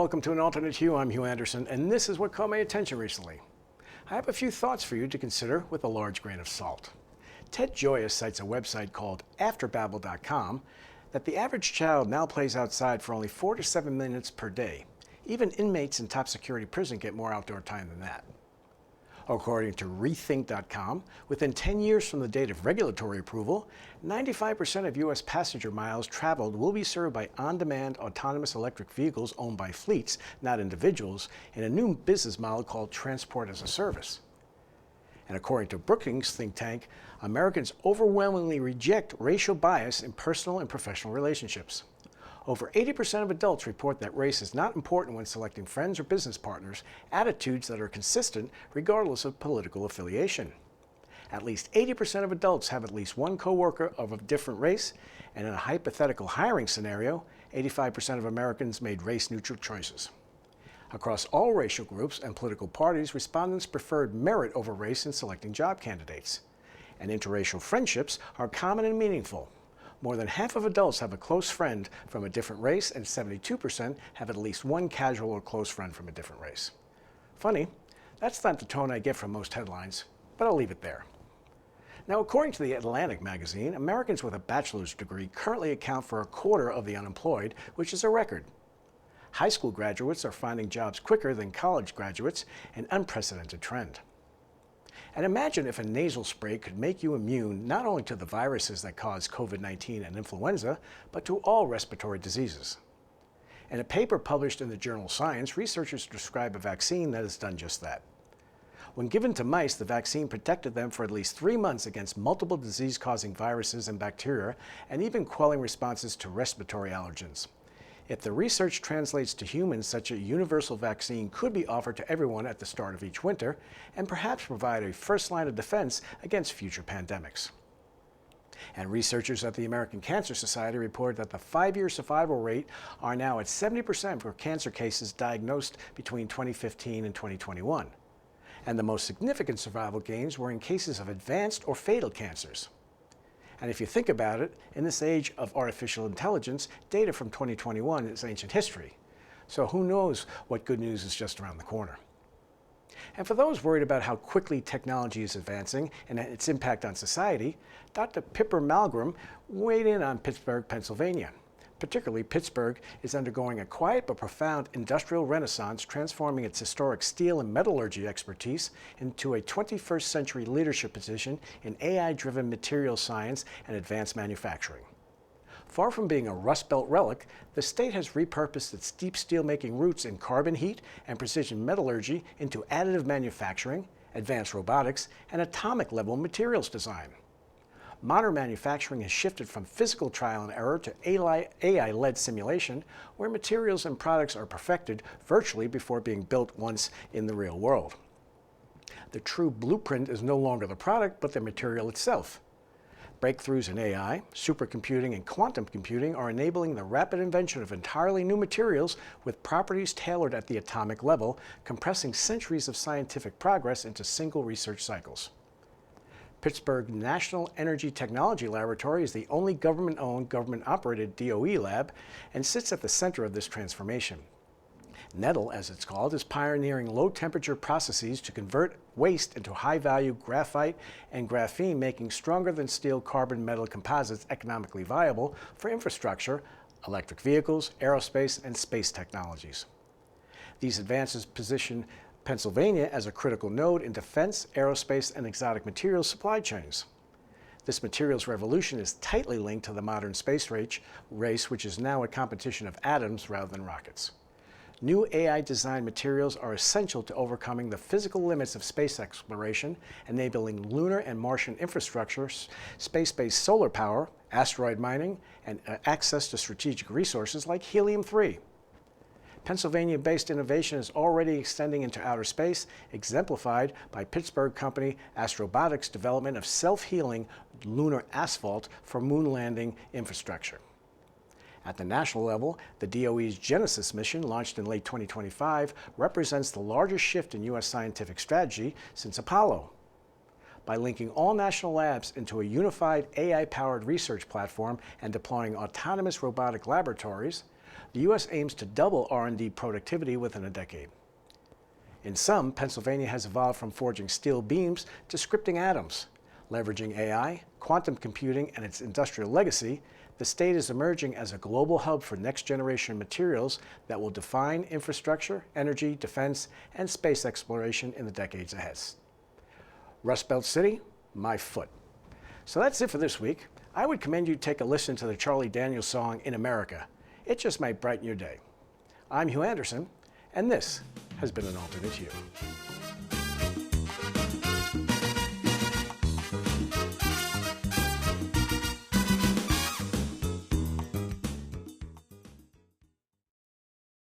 welcome to An Alternate Hue. I'm Hugh Anderson, and this is what caught my attention recently. I have a few thoughts for you to consider with a large grain of salt. Ted Joyous cites a website called afterbabble.com that the average child now plays outside for only 4 to 7 minutes per day. Even inmates in top security prison get more outdoor time than that. According to Rethink.com, within 10 years from the date of regulatory approval, 95% of U.S. passenger miles traveled will be served by on-demand autonomous electric vehicles owned by fleets, not individuals, in a new business model called Transport as a Service. And according to Brookings think tank, Americans overwhelmingly reject racial bias in personal and professional relationships. Over 80% of adults report that race is not important when selecting friends or business partners, attitudes that are consistent regardless of political affiliation. At least 80% of adults have at least one coworker of a different race, and in a hypothetical hiring scenario, 85% of Americans made race-neutral choices. Across all racial groups and political parties, respondents preferred merit over race in selecting job candidates. And interracial friendships are common and meaningful. More than half of adults have a close friend from a different race, and 72% have at least one casual or close friend from a different race. Funny, that's not the tone I get from most headlines, but I'll leave it there. Now, according to the Atlantic magazine, Americans with a bachelor's degree currently account for a quarter of the unemployed, which is a record. High school graduates are finding jobs quicker than college graduates, an unprecedented trend. And imagine if a nasal spray could make you immune not only to the viruses that cause COVID-19 and influenza, but to all respiratory diseases. In a paper published in the journal Science, researchers describe a vaccine that has done just that. When given to mice, the vaccine protected them for at least 3 months against multiple disease-causing viruses and bacteria, and even quelling responses to respiratory allergens. If the research translates to humans, such a universal vaccine could be offered to everyone at the start of each winter and perhaps provide a first line of defense against future pandemics. And researchers at the American Cancer Society report that the 5-year survival rate are now at 70% for cancer cases diagnosed between 2015 and 2021. And the most significant survival gains were in cases of advanced or fatal cancers. And if you think about it, in this age of artificial intelligence, data from 2021 is ancient history. So who knows what good news is just around the corner. And for those worried about how quickly technology is advancing and its impact on society, Dr. Pippa Malmgren weighed in on Pittsburgh, Pennsylvania. Particularly, Pittsburgh is undergoing a quiet but profound industrial renaissance, transforming its historic steel and metallurgy expertise into a 21st century leadership position in AI-driven material science and advanced manufacturing. Far from being a Rust Belt relic, the state has repurposed its deep steel-making roots in carbon heat and precision metallurgy into additive manufacturing, advanced robotics, and atomic-level materials design. Modern manufacturing has shifted from physical trial and error to AI-led simulation, where materials and products are perfected virtually before being built once in the real world. The true blueprint is no longer the product, but the material itself. Breakthroughs in AI, supercomputing, and quantum computing are enabling the rapid invention of entirely new materials with properties tailored at the atomic level, compressing centuries of scientific progress into single research cycles. Pittsburgh National Energy Technology Laboratory is the only government-owned, government-operated DOE lab and sits at the center of this transformation. NETL, as it's called, is pioneering low-temperature processes to convert waste into high-value graphite and graphene, making stronger-than-steel carbon-metal composites economically viable for infrastructure, electric vehicles, aerospace, and space technologies. These advances position Pennsylvania as a critical node in defense, aerospace, and exotic materials supply chains. This materials revolution is tightly linked to the modern space race, which is now a competition of atoms rather than rockets. New AI-designed materials are essential to overcoming the physical limits of space exploration, enabling lunar and Martian infrastructure, space-based solar power, asteroid mining, and access to strategic resources like helium-3. Pennsylvania-based innovation is already extending into outer space, exemplified by Pittsburgh company Astrobotics' development of self-healing lunar asphalt for moon landing infrastructure. At the national level, the DOE's Genesis mission, launched in late 2025, represents the largest shift in U.S. scientific strategy since Apollo. By linking all national labs into a unified AI-powered research platform and deploying autonomous robotic laboratories, The U.S. aims to double R&D productivity within a decade. In sum, Pennsylvania has evolved from forging steel beams to scripting atoms. Leveraging AI, quantum computing, and its industrial legacy, the state is emerging as a global hub for next-generation materials that will define infrastructure, energy, defense, and space exploration in the decades ahead. Rust Belt City, my foot. So that's it for this week. I would commend you to take a listen to the Charlie Daniels song, In America. It just might brighten your day. I'm Hugh Anderson, and this has been An Alternate Hugh.